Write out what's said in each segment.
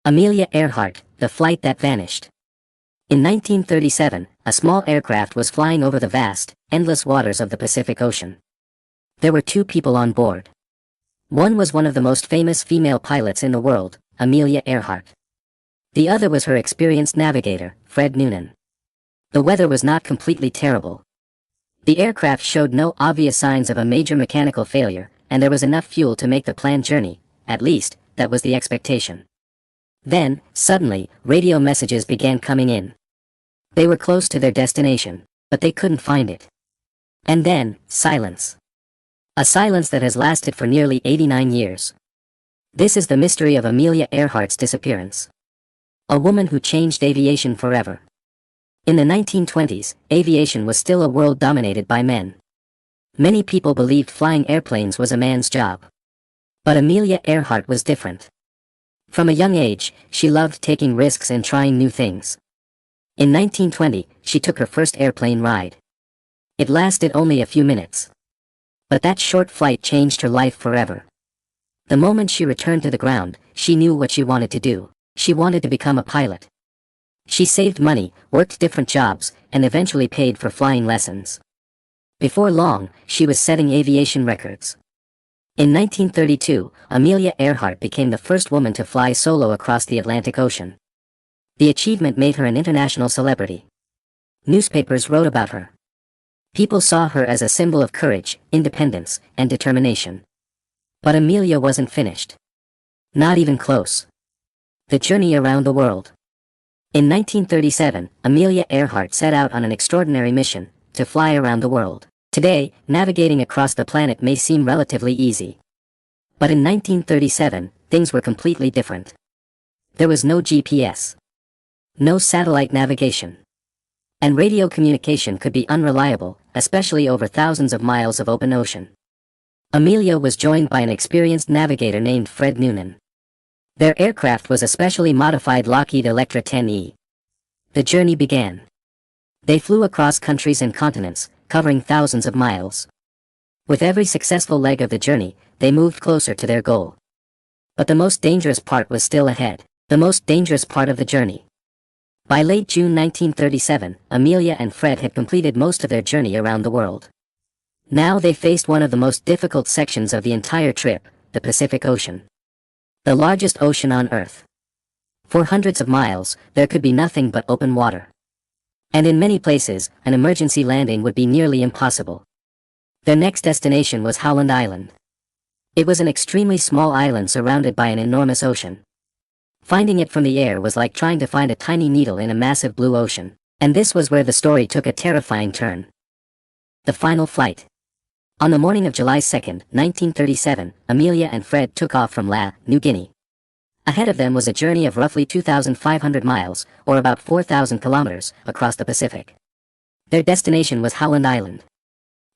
Amelia Earhart, the flight that vanished. In 1937, a small aircraft was flying over the vast, endless waters of the Pacific Ocean. There were two people on board. One was one of the most famous female pilots in the world, Amelia Earhart. The other was her experienced navigator, Fred Noonan. The weather was not completely terrible. The aircraft showed no obvious signs of a major mechanical failure, and there was enough fuel to make the planned journey, at least, that was the expectation. Then, suddenly, radio messages began coming in. They were close to their destination, but they couldn't find it. And then, silence. A silence that has lasted for nearly 89 years. This is the mystery of Amelia Earhart's disappearance. A woman who changed aviation forever. In the 1920s, aviation was still a world dominated by men. Many people believed flying airplanes was a man's job. But Amelia Earhart was different. From a young age, she loved taking risks and trying new things. In 1920, she took her first airplane ride. It lasted only a few minutes. But that short flight changed her life forever. The moment she returned to the ground, she knew what she wanted to do. She wanted to become a pilot. She saved money, worked different jobs, and eventually paid for flying lessons. Before long, she was setting aviation records. In 1932, Amelia Earhart became the first woman to fly solo across the Atlantic Ocean. The achievement made her an international celebrity. Newspapers wrote about her. People saw her as a symbol of courage, independence, and determination. But Amelia wasn't finished. Not even close. The journey around the world. In 1937, Amelia Earhart set out on an extraordinary mission, to fly around the world. Today, navigating across the planet may seem relatively easy. But in 1937, things were completely different. There was no GPS. No satellite navigation. And radio communication could be unreliable, especially over thousands of miles of open ocean. Amelia was joined by an experienced navigator named Fred Noonan. Their aircraft was a specially modified Lockheed Electra 10E. The journey began. They flew across countries and continents, covering thousands of miles. With every successful leg of the journey, they moved closer to their goal. But the most dangerous part was still ahead, the most dangerous part of the journey. By late June 1937, Amelia and Fred had completed most of their journey around the world. Now they faced one of the most difficult sections of the entire trip, the Pacific Ocean. The largest ocean on Earth. For hundreds of miles, there could be nothing but open water. And in many places, an emergency landing would be nearly impossible. Their next destination was Howland Island. It was an extremely small island surrounded by an enormous ocean. Finding it from the air was like trying to find a tiny needle in a massive blue ocean, and this was where the story took a terrifying turn. The final flight. On the morning of July 2, 1937, Amelia and Fred took off from New Guinea. Ahead of them was a journey of roughly 2,500 miles, or about 4,000 kilometers, across the Pacific. Their destination was Howland Island.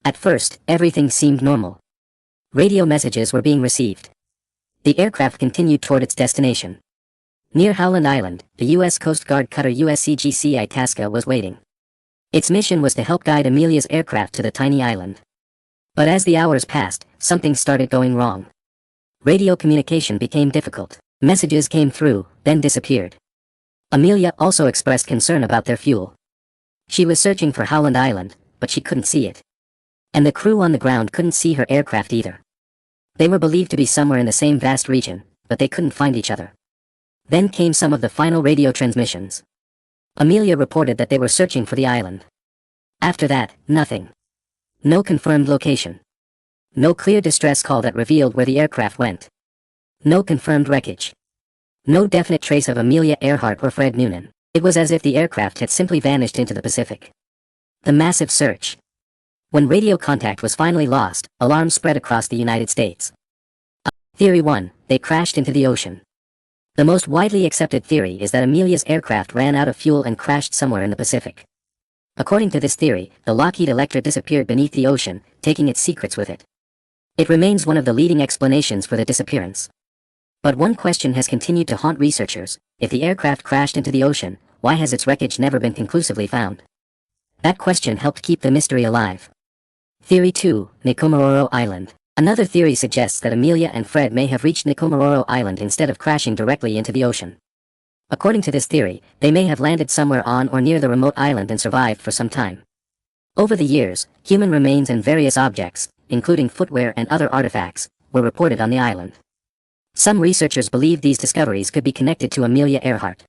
At first, everything seemed normal. Radio messages were being received. The aircraft continued toward its destination. Near Howland Island, the U.S. Coast Guard cutter USCGC Itasca was waiting. Its mission was to help guide Amelia's aircraft to the tiny island. But as the hours passed, something started going wrong. Radio communication became difficult. Messages came through, then disappeared. Amelia also expressed concern about their fuel. She was searching for Howland Island, but she couldn't see it. And the crew on the ground couldn't see her aircraft either. They were believed to be somewhere in the same vast region, but they couldn't find each other. Then came some of the final radio transmissions. Amelia reported that they were searching for the island. After that, nothing. No confirmed location. No clear distress call that revealed where the aircraft went. No confirmed wreckage. No definite trace of Amelia Earhart or Fred Noonan. It was as if the aircraft had simply vanished into the Pacific. The massive search. When radio contact was finally lost, alarms spread across the United States. Theory 1, they crashed into the ocean. The most widely accepted theory is that Amelia's aircraft ran out of fuel and crashed somewhere in the Pacific. According to this theory, the Lockheed Electra disappeared beneath the ocean, taking its secrets with it. It remains one of the leading explanations for the disappearance. But one question has continued to haunt researchers: if the aircraft crashed into the ocean, why has its wreckage never been conclusively found? That question helped keep the mystery alive. Theory 2, Nikomaroro Island. Another theory suggests that Amelia and Fred may have reached Nikomaroro Island instead of crashing directly into the ocean. According to this theory, they may have landed somewhere on or near the remote island and survived for some time. Over the years, human remains and various objects, including footwear and other artifacts, were reported on the island. Some researchers believe these discoveries could be connected to Amelia Earhart.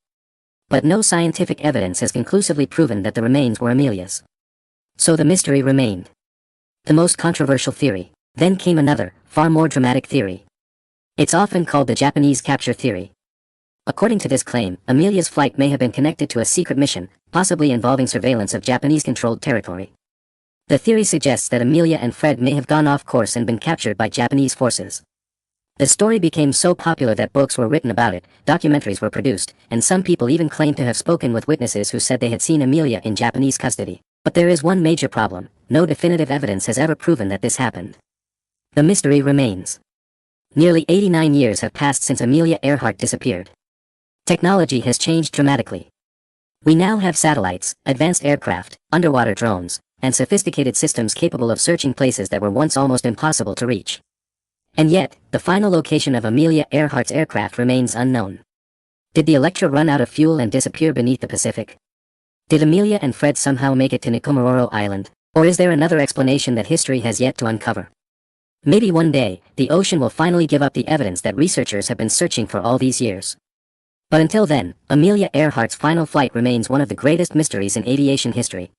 But no scientific evidence has conclusively proven that the remains were Amelia's. So the mystery remained. The most controversial theory. Then came another, far more dramatic theory. It's often called the Japanese capture theory. According to this claim, Amelia's flight may have been connected to a secret mission, possibly involving surveillance of Japanese-controlled territory. The theory suggests that Amelia and Fred may have gone off course and been captured by Japanese forces. The story became so popular that books were written about it, documentaries were produced, and some people even claimed to have spoken with witnesses who said they had seen Amelia in Japanese custody. But there is one major problem: no definitive evidence has ever proven that this happened. The mystery remains. Nearly 89 years have passed since Amelia Earhart disappeared. Technology has changed dramatically. We now have satellites, advanced aircraft, underwater drones, and sophisticated systems capable of searching places that were once almost impossible to reach. And yet, the final location of Amelia Earhart's aircraft remains unknown. Did the Electra run out of fuel and disappear beneath the Pacific? Did Amelia and Fred somehow make it to Nikomaroro Island? Or is there another explanation that history has yet to uncover? Maybe one day, the ocean will finally give up the evidence that researchers have been searching for all these years. But until then, Amelia Earhart's final flight remains one of the greatest mysteries in aviation history.